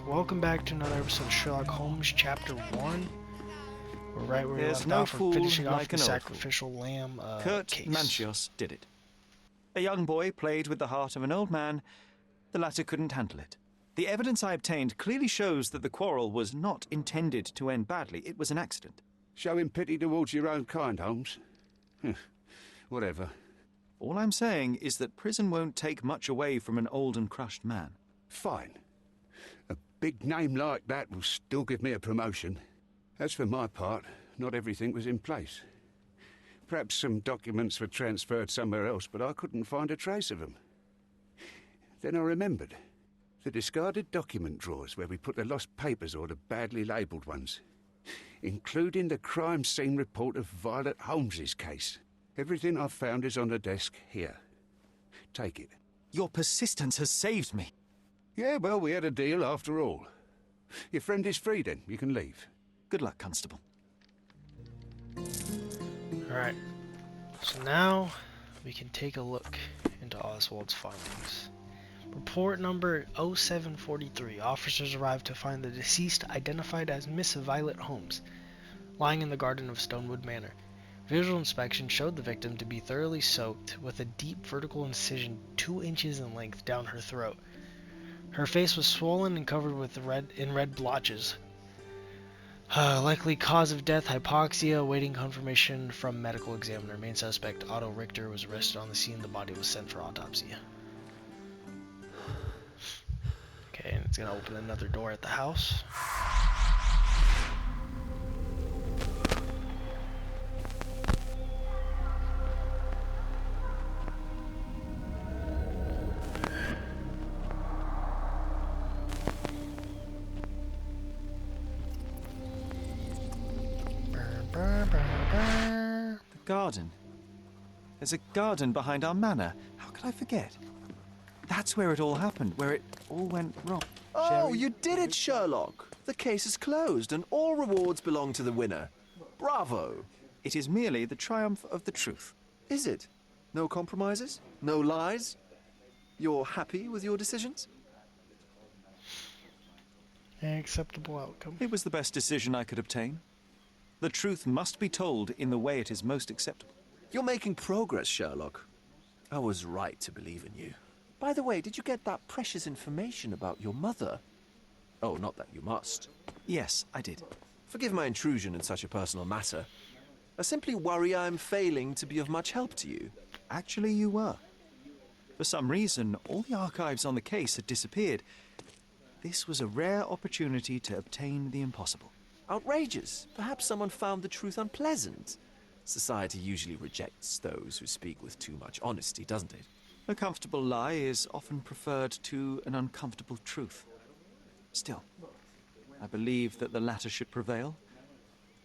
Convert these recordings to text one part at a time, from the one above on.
welcome back to another episode of Sherlock Holmes Chapter One. We're right where we There's left no off. We're fool finishing off like the an old sacrificial lamb Kurt case. Manchios did it. A young boy played with the heart of an old man. The latter couldn't handle it. The evidence I obtained clearly shows that the quarrel was not intended to end badly. It was an accident. Showing pity towards your own kind, Holmes. Whatever. All I'm saying is that prison won't take much away from an old and crushed man. Fine. A big name like that will still give me a promotion. As for my part, not everything was in place. Perhaps some documents were transferred somewhere else, but I couldn't find a trace of them. Then I remembered. The discarded document drawers where we put the lost papers or the badly labelled ones. Including the crime scene report of Violet Holmes's case. Everything I've found is on the desk here. Take it. Your persistence has saved me. Yeah, well, we had a deal after all. Your friend is free then. You can leave. Good luck, Constable. Alright, so now we can take a look into Oswald's findings. Report number 0743. Officers arrived to find the deceased identified as Miss Violet Holmes, lying in the garden of Stonewood Manor. Visual inspection showed the victim to be thoroughly soaked, with a deep vertical incision 2 inches in length down her throat. Her face was swollen and covered with red blotches. Likely cause of death, hypoxia, awaiting confirmation from medical examiner. Main suspect, Otto Richter, was arrested on the scene. The body was sent for autopsy. Okay, and it's gonna open another door at the house. Garden. There's a garden behind our manor. How could I forget? That's where it all happened, where it all went wrong. Oh, you did it, Sherlock. The case is closed and all rewards belong to the winner. Bravo. It is merely the triumph of the truth. Is it? No compromises? No lies? You're happy with your decisions? An acceptable outcome. It was the best decision I could obtain. The truth must be told in the way it is most acceptable. You're making progress, Sherlock. I was right to believe in you. By the way, did you get that precious information about your mother? Oh, not that you must. Yes, I did. Forgive my intrusion in such a personal matter. I simply worry I'm failing to be of much help to you. Actually, you were. For some reason, all the archives on the case had disappeared. This was a rare opportunity to obtain the impossible. Outrageous. Perhaps someone found the truth unpleasant. Society usually rejects those who speak with too much honesty, doesn't it? A comfortable lie is often preferred to an uncomfortable truth. Still, I believe that the latter should prevail,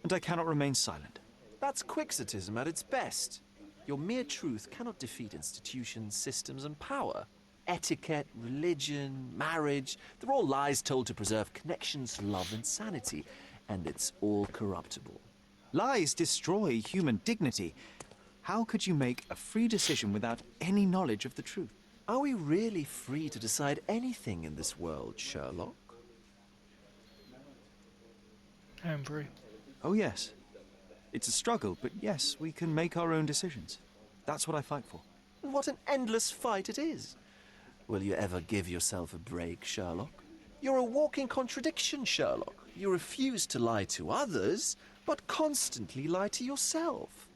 and I cannot remain silent. That's quixotism at its best. Your mere truth cannot defeat institutions, systems, and power. Etiquette, religion, marriage, they're all lies told to preserve connections, love, and sanity. And it's all corruptible. Lies destroy human dignity. How could you make a free decision without any knowledge of the truth? Are we really free to decide anything in this world, Sherlock? I am free. Oh, yes. It's a struggle, but yes, we can make our own decisions. That's what I fight for. And what an endless fight it is. Will you ever give yourself a break, Sherlock? You're a walking contradiction, Sherlock. You refuse to lie to others, but constantly lie to yourself.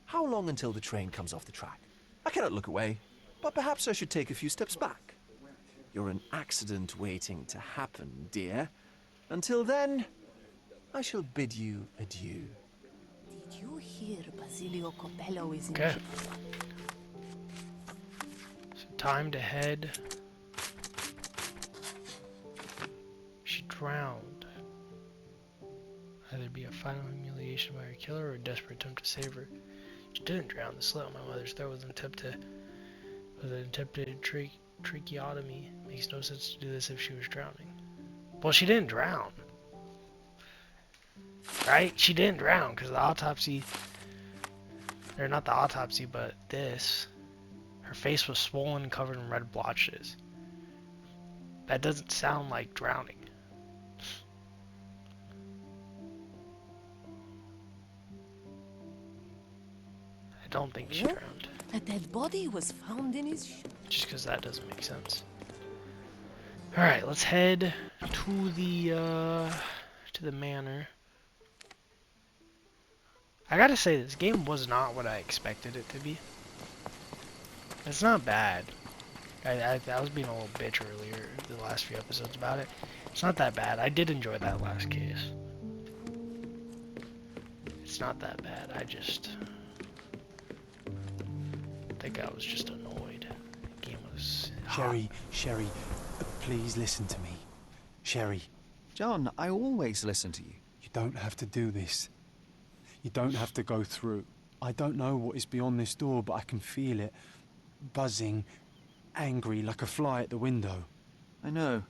How long until the train comes off the track? I cannot look away, but perhaps I should take a few steps back. You're an accident waiting to happen, dear. Until then, I shall bid you adieu. Did you hear Basilio Coppello is in Okay. So time to head. She drowned. Either be a final humiliation by her killer or a desperate attempt to save her. She didn't drown. The slit on my mother's throat was an attempted tracheotomy. Makes no sense to do this if she was drowning. Well, she didn't drown. Right? She didn't drown because the autopsy, or not the autopsy, but this. Her face was swollen and covered in red blotches. That doesn't sound like drowning. don't think she drowned. A dead body was found in his shoe. Just because that doesn't make sense. Alright, let's head to the manor. I gotta say, this game was not what I expected it to be. It's not bad. I was being a little bitch earlier, the last few episodes about it. It's not that bad. I did enjoy that last case. It's not that bad. I think I was just annoyed. The game was hot. Sherry, please listen to me. Sherry. John, I always listen to you. You don't have to do this. You don't have to go through. I don't know what is beyond this door, but I can feel it. Buzzing, angry, like a fly at the window. I know.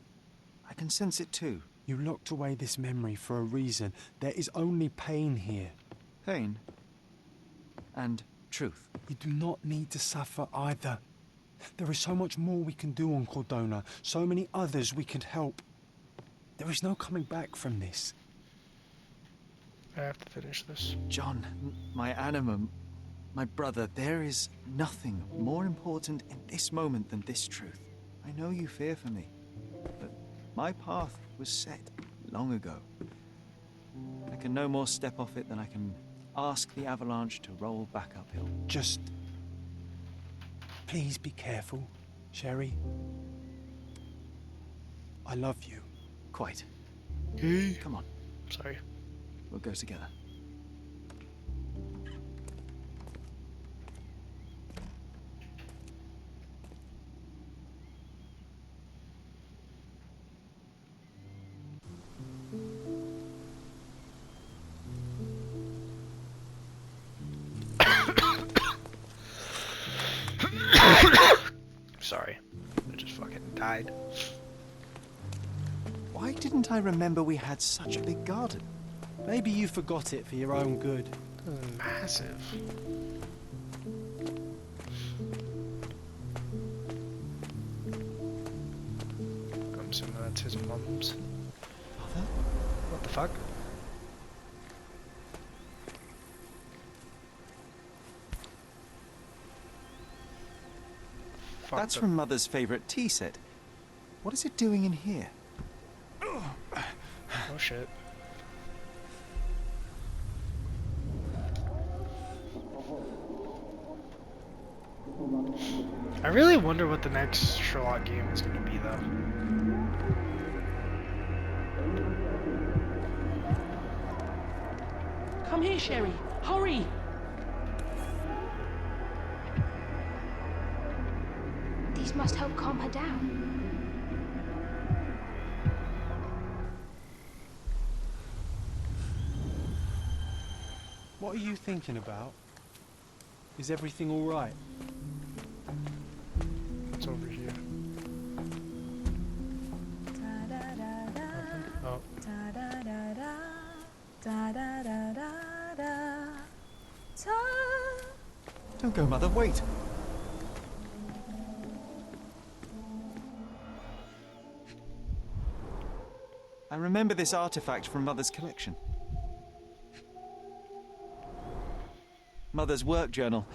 I can sense it too. You locked away this memory for a reason. There is only pain here. Pain. And truth. You do not need to suffer either. There is so much more we can do on Cordona. So many others we can help. There is no coming back from this. I have to finish this. John, my animum, my brother, there is nothing more important in this moment than this truth. I know you fear for me, but my path was set long ago. I can no more step off it than I can ask the avalanche to roll back uphill. Just... please be careful, Sherry. I love you. Quite. Come on, Sorry. we'll go together. Sorry. I just fucking died. Why didn't I remember we had such a big garden? Maybe you forgot it for your own good. This is massive. I'm assuming that's his mom's. Mother? What the fuck? Fuck That's the- from Mother's favorite tea set. What is it doing in here? Oh shit. I really wonder what the next Sherlock game is going to be, though. Come here, Sherry. Hurry! These must help calm her down. What are you thinking about? Is everything all right? It's over here. Oh. Don't go, Mother, wait! I remember this artifact from Mother's collection. Mother's work journal.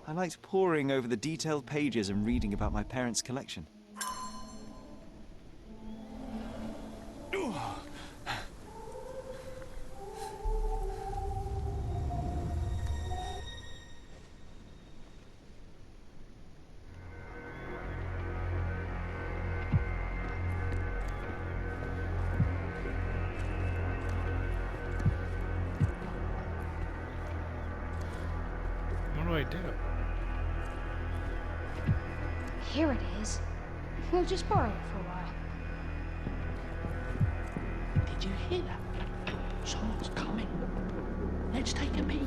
I liked poring over the detailed pages and reading about my parents' collection. What do I do? Here it is. We'll just borrow it for a while. Did you hear that? Someone's coming. Let's take a peek.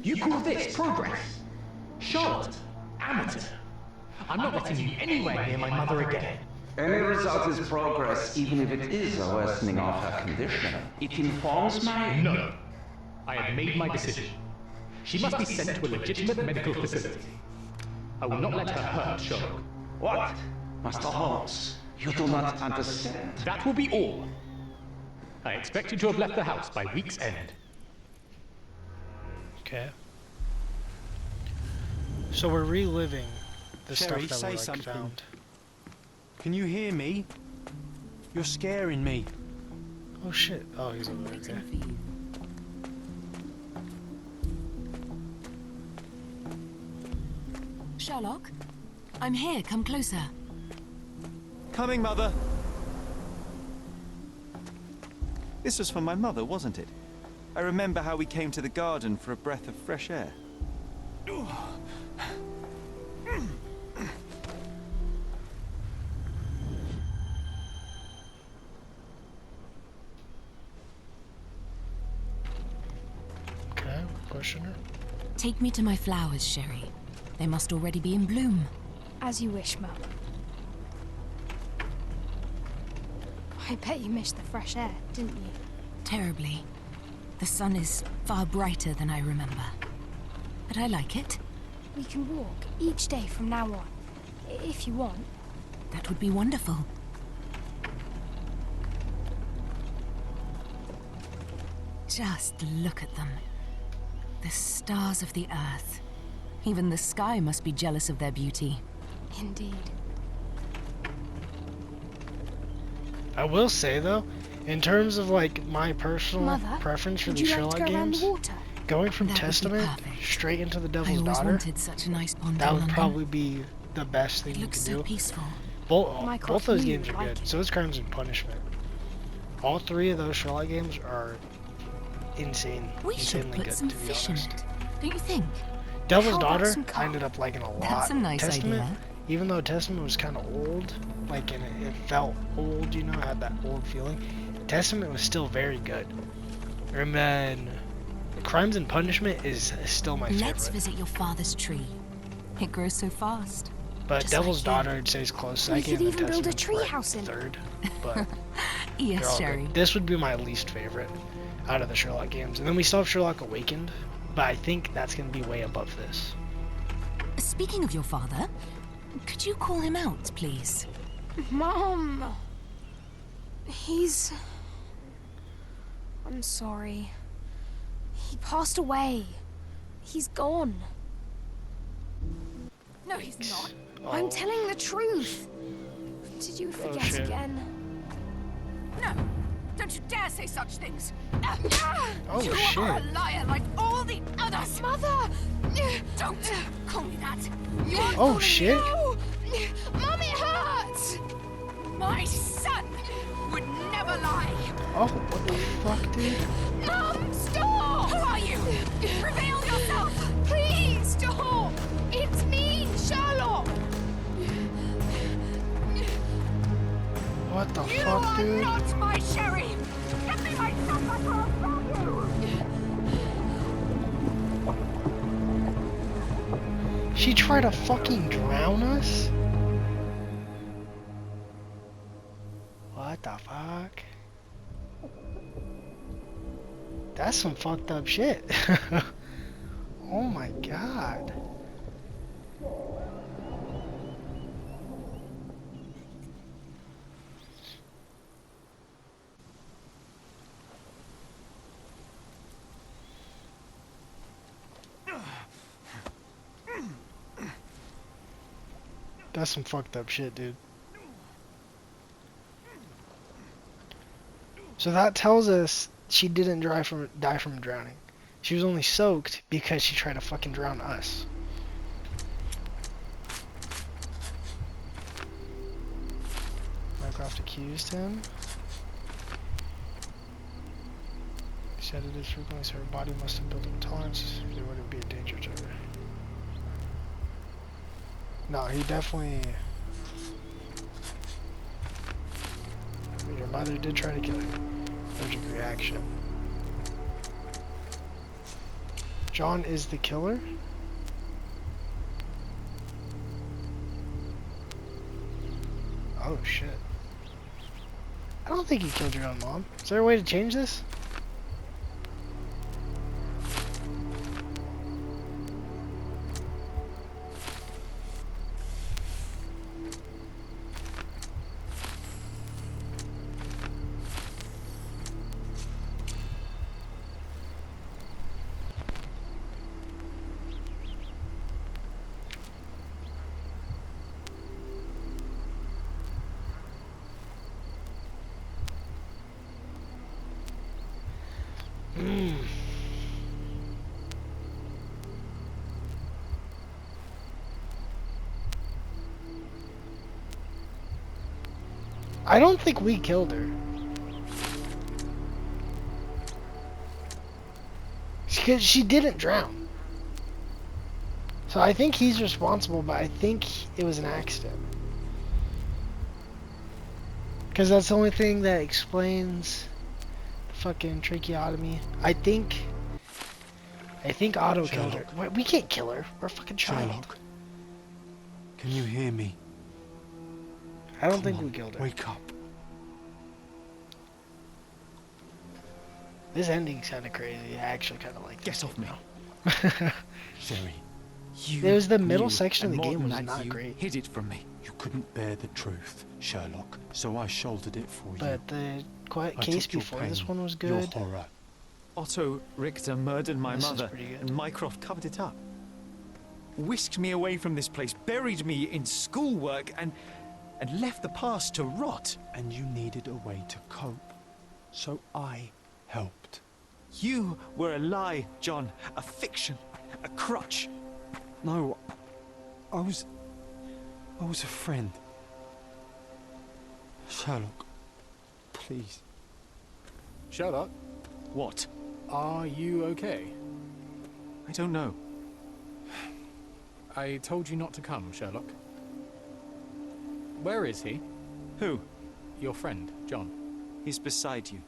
You call this progress? Charlotte, amateur. I'm not letting you anywhere near my mother again. Any result is progress, even if it is a worsening of her condition. It informs my... No. I have made my decision. She must be sent to a legitimate medical facility. I will not let her hurt Sherlock. What? Master Holmes, you do not understand. That will be all. I expect you to have left the house by week's end. Okay. So we're reliving the Sherry, stuff that say we like something. found. Can you hear me? You're scaring me. Oh shit. Oh, he's over there. Okay. Waiting for you. Sherlock, I'm here. Come closer. Coming, Mother! This was for my mother, wasn't it? I remember how we came to the garden for a breath of fresh air. Okay, pushing her. Take me to my flowers, Sherry. They must already be in bloom. As you wish, Mum. I bet you missed the fresh air, didn't you? Terribly. The sun is far brighter than I remember. But I like it. We can walk each day from now on, if you want. That would be wonderful. Just look at them. The stars of the earth. Even the sky must be jealous of their beauty. Indeed. I will say though, in terms of like my personal Mother, preference for would these you like Sherlock to go around games, the water? going from That would be Testament perfect. straight into the I Devil's always Daughter, wanted such a nice pond that in would London. probably be the best thing It you looks could so do. peaceful. Both Mycroft those knew games are you'd like good. it. So is Crimes and Punishment. All three of those Sherlock games are insane, We should insanely put good some to be fish in honest. it. Don't you think? Devil's How about Daughter, some I ended up liking a lot. That's a nice Testament, idea. even though Testament was kind of old, like and it felt old, you know, had that old feeling. Testament was still very good. And then Crimes and Punishment is still my Let's favorite. visit your father's tree. It grows so fast. But just Devil's like you. Daughter, I'd say, is close We second. could and even build a Testament's tree right house in it. third. But they're Yes, all Sherry. good. This would be my least favorite out of the Sherlock games. And then we still have Sherlock Awakened, but I think that's going to be way above this. Speaking of your father, could you call him out, please? Mom! He's... I'm sorry. He passed away. He's gone. No, he's not. I'm Oh. telling the truth. Did you forget shit. again? No! Don't you dare say such things! Oh, you shit. are a liar like all the others! Mother! Don't call me that! Oh, shit. No! Mom, it hurts! My son would never lie! Oh, what the fuck, dude? Mom, stop! Who are you? Reveal yourself! Please, stop! It's me, Sherlock! What the You fuck, are dude? not my Sherry! Give me my son, I can't tell you! She tried to fucking drown us? What the fuck? That's some fucked up shit. Oh my god. That's some fucked up shit, dude. So that tells us she didn't die from drowning. She was only soaked because she tried to fucking drown us. Mycroft accused him. He said it is frequently, so her body must have built up tolerance. There wouldn't be a danger to her. No, he definitely... Your mother did try to kill him. Allergic reaction. John is the killer? Oh shit. I don't think you killed your own mom. Is there a way to change this? I don't think we killed her. Because she didn't drown. So I think he's responsible, but I think it was an accident. Because that's the only thing that explains the fucking tracheotomy. I think Otto killed her. Sherlock. We can't kill her. We're a fucking child. Sherlock, can you hear me? I don't Come think on, we killed her. Wake up. This ending's kind of crazy. I actually kind of like this. Get off me. Now. Sherry, you There was the middle knew, section of and the more game than was that, not you great. hid it from me. You couldn't bear the truth, Sherlock, so I shouldered it for you. But the quiet I case took your before pain, this one was your good. horror. Otto Richter murdered my This is mother, pretty good. and Mycroft covered it up. Whisked me away from this place, buried me in schoolwork, and left the past to rot. And you needed a way to cope, so I helped. You were a lie, John. A fiction. A crutch. No, I was a friend. Sherlock, please. Sherlock, What? are you okay? I don't know. I told you not to come, Sherlock. Where is he? Who? Your friend, John. He's beside you.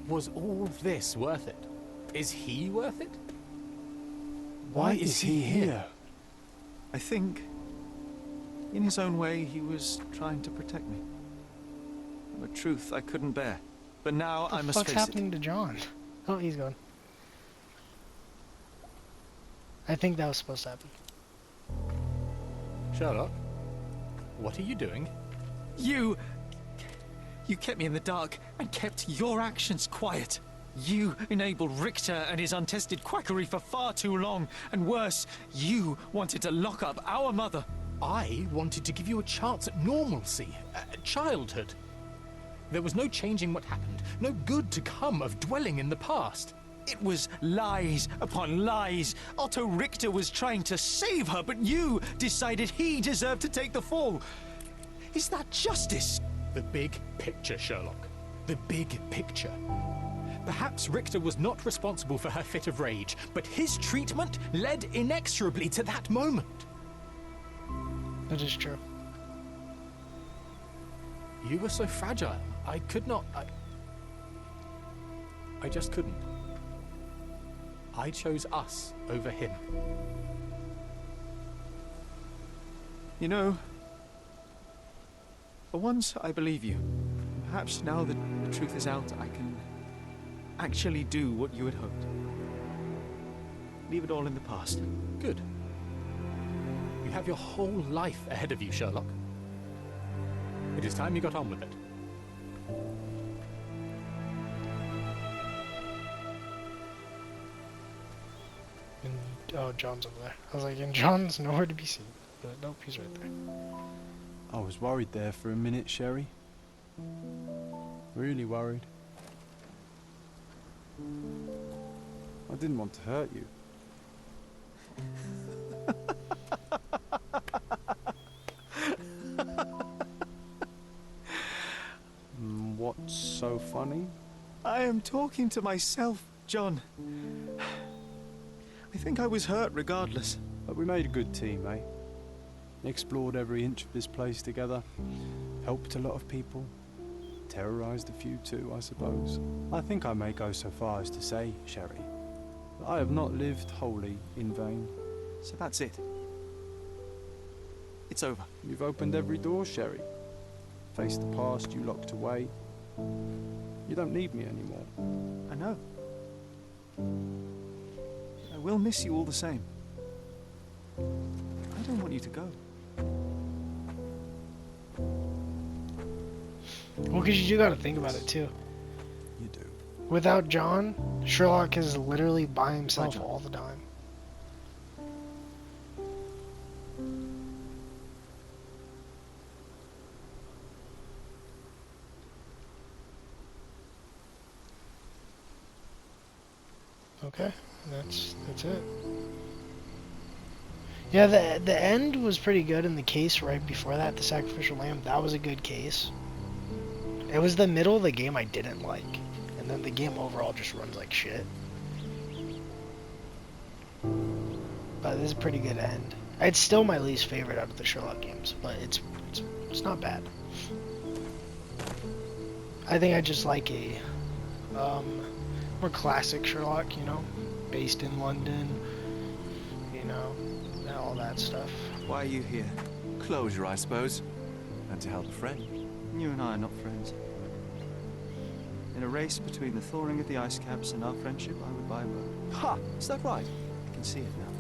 Was all this worth it? Is he worth it? Why is he here? I think, in his own way, he was trying to protect me. A truth I couldn't bear. But now I What the must fuck's face happening to John? Oh, he's gone. I think that was supposed to happen. Sherlock, what are you doing? You kept me in the dark and kept your actions quiet. You enabled Richter and his untested quackery for far too long. And worse, you wanted to lock up our mother. I wanted to give you a chance at normalcy, childhood. There was no changing what happened, no good to come of dwelling in the past. It was lies upon lies. Otto Richter was trying to save her, but you decided he deserved to take the fall. Is that justice? The big picture, Sherlock. The big picture. Perhaps Richter was not responsible for her fit of rage, but his treatment led inexorably to that moment. That is true. You were so fragile. I could not... I just couldn't. I chose us over him. You know, for once I believe you. Perhaps now that the truth is out, I can actually do what you had hoped. Leave it all in the past. Good. You have your whole life ahead of you, Sherlock. It is time you got on with it. And, oh, John's over there. I was like, and John's nowhere to be seen. But nope, he's right there. I was worried there for a minute, Sherry. Really worried. I didn't want to hurt you. What's so funny? I am talking to myself, John. I think I was hurt regardless. But we made a good team, eh? Explored every inch of this place together. Helped a lot of people. Terrorized a few too, I suppose. I think I may go so far as to say, Sherry, that I have not lived wholly in vain. So that's it. It's over. You've opened every door, Sherry. Faced the past you locked away. You don't need me anymore. I know. I will miss you all the same. I don't want you to go. Well, because you gotta think about it, too. You do. Without John, Sherlock is literally by himself John. all the time. Okay, that's it. Yeah, the end was pretty good, and the case right before that, the sacrificial lamb, that was a good case. It was the middle of the game I didn't like, and then the game overall just runs like shit. But this is a pretty good end. It's still my least favorite out of the Sherlock games, but it's not bad. I think I just like a more classic Sherlock, you know, based in London, you know, and all that stuff. Why are you here? Closure, I suppose. And to help a friend. You and I are not friends. In a race between the thawing of the ice caps and our friendship, I would buy both. Ha! Is that right? I can see it now.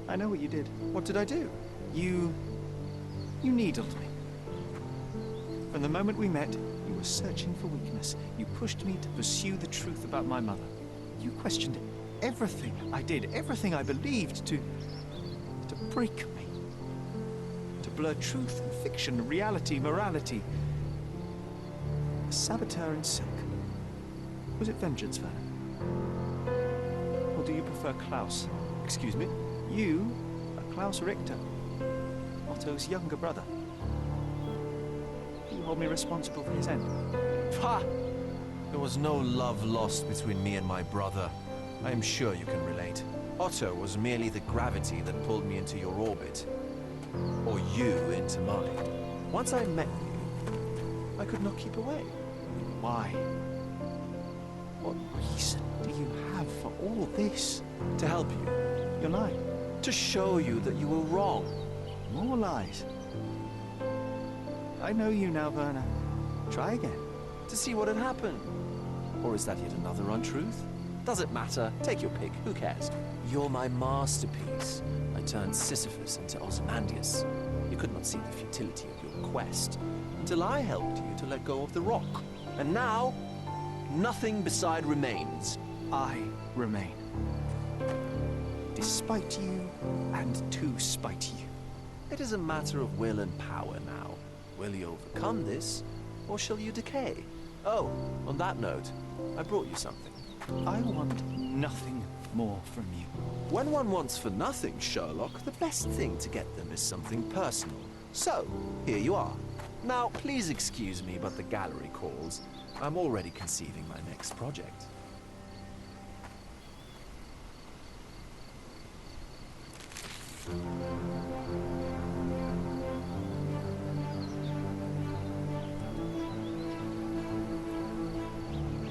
I know what you did. What did I do? You needled me. From the moment we met, you were searching for weakness. You pushed me to pursue the truth about my mother. You questioned everything I did, everything I believed, to break me. To blur truth and fiction, reality, morality. A saboteur in silk. Was it vengeance, Werner? Or do you prefer Klaus? Excuse me? You are Klaus Richter, Otto's younger brother. You hold me responsible for his end. Ha! There was no love lost between me and my brother. I am sure you can relate. Otto was merely the gravity that pulled me into your orbit. Or you into mine. Once I met you, I could not keep away. Why? What reason do you have for all this? To help you. You're lying. To show you that you were wrong. More lies. I know you now, Werner. Try again. To see what had happened. Or is that yet another untruth? Does it matter? Take your pick. Who cares? You're my masterpiece. I turned Sisyphus into Ozymandias. You could not see the futility of your quest until I helped you to let go of the rock. And now, nothing beside remains. I remain. Despite you, and to spite you. It is a matter of will and power now. Will you overcome this, or shall you decay? Oh, on that note, I brought you something. I want nothing more from you. When one wants for nothing, Sherlock, the best thing to get them is something personal. So, here you are. Now, please excuse me, but the gallery calls. I'm already conceiving my next project.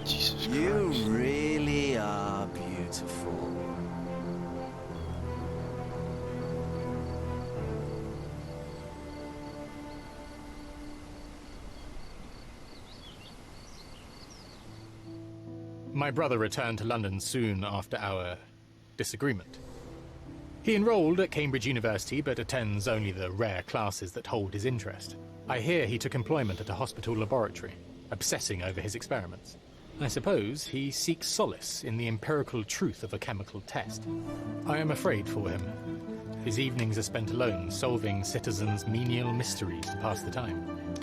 Jesus You Christ. really are beautiful. My brother returned to London soon after our disagreement. He enrolled at Cambridge University, but attends only the rare classes that hold his interest. I hear he took employment at a hospital laboratory, obsessing over his experiments. I suppose he seeks solace in the empirical truth of a chemical test. I am afraid for him. His evenings are spent alone, solving citizens' menial mysteries to pass the time.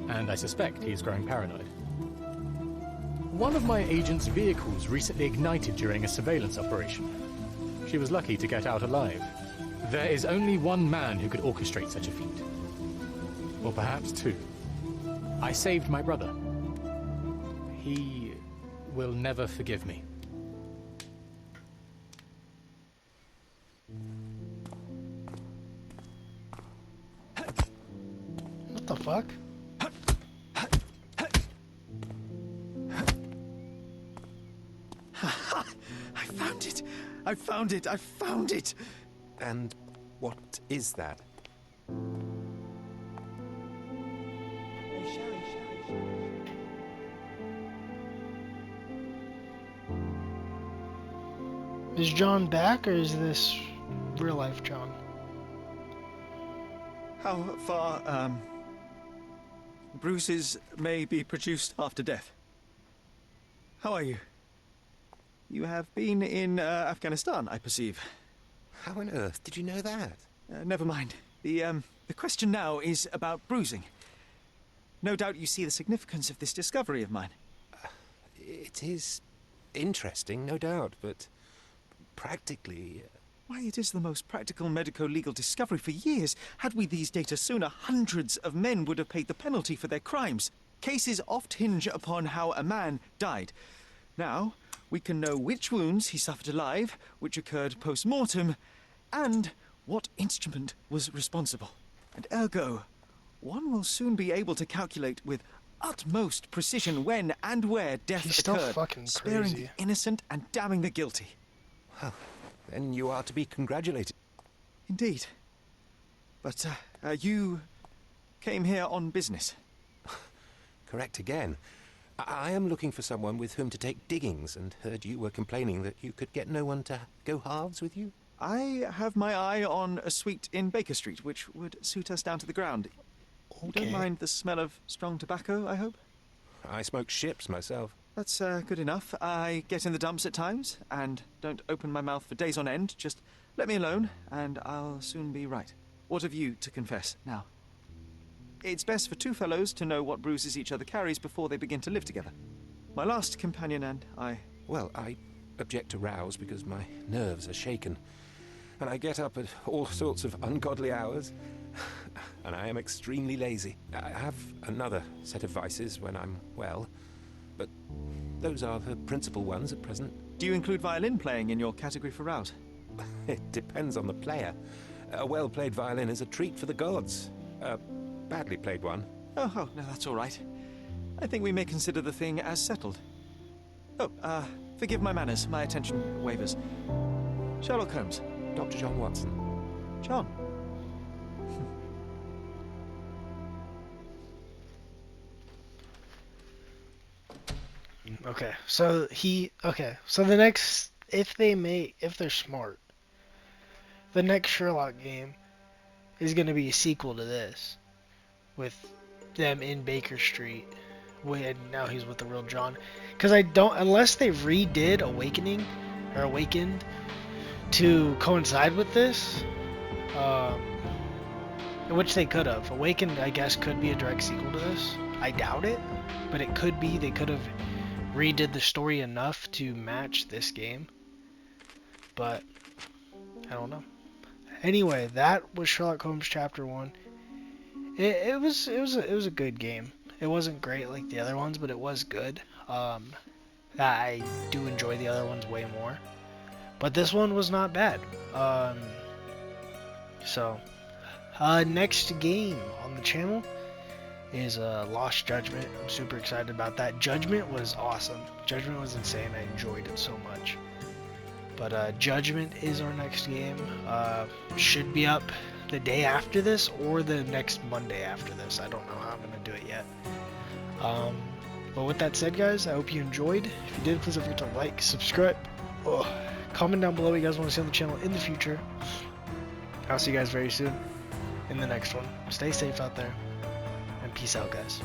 And I suspect he is growing paranoid. One of my agent's vehicles recently ignited during a surveillance operation. She was lucky to get out alive. There is only one man who could orchestrate such a feat. Or perhaps two. I saved my brother. He will never forgive me. What the fuck? I found it! I found it! I found it! And what is that? Is John back, or is this real life John? How far, bruises may be produced after death. How are you? You have been in Afghanistan, I perceive. How on earth did you know that? Never mind. The question now is about bruising. No doubt you see the significance of this discovery of mine. It is interesting, no doubt, but practically... Why, it is the most practical medico-legal discovery for years. Had we these data sooner, hundreds of men would have paid the penalty for their crimes. Cases oft hinge upon how a man died. Now, we can know which wounds he suffered alive, which occurred post-mortem, and what instrument was responsible. And ergo, one will soon be able to calculate with utmost precision when and where death He's still occurred, fucking sparing crazy. the innocent and damning the guilty. Well, then you are to be congratulated. Indeed. But, you came here on business. Correct again. I am looking for someone with whom to take diggings, and heard you were complaining that you could get no one to go halves with you. I have my eye on a suite in Baker Street, which would suit us down to the ground. You don't mind the smell of strong tobacco, I hope? I smoke ships myself. That's good enough. I get in the dumps at times, and don't open my mouth for days on end. Just let me alone, and I'll soon be right. What have you to confess now? It's best for two fellows to know what bruises each other carries before they begin to live together. My last companion and I... Well, I object to rows because my nerves are shaken, and I get up at all sorts of ungodly hours, and I am extremely lazy. I have another set of vices when I'm well, but those are the principal ones at present. Do you include violin playing in your category for rouse? It depends on the player. A well-played violin is a treat for the gods. A badly played one. Oh, no, that's all right. I think we may consider the thing as settled. Oh, forgive my manners. My attention wavers. Sherlock Holmes. Dr. John Watson. John. Okay, so the next, if they're smart, the next Sherlock game is going to be a sequel to this, with them in Baker Street, when now he's with the real John, because unless they redid Awakened to coincide with this, which they could have. Awakened, I guess, could be a direct sequel to this. I doubt it, but it could be. They could have redid the story enough to match this game, but I don't know. Anyway, that was Sherlock Holmes Chapter One. It was a good game. It wasn't great like the other ones, but it was good. I do enjoy the other ones way more, but this one was not bad. Next game on the channel is Lost Judgment. I'm super excited about that. Judgment was awesome. Judgment was insane. I enjoyed it so much. But Judgment is our next game. Should be up the day after this or the next Monday after this. I don't know how I'm going to do it yet. But with that said, guys, I hope you enjoyed. If you did, please don't forget to like, subscribe, comment down below what you guys want to see on the channel in the future. I'll see you guys very soon in the next one. Stay safe out there, and peace out, guys.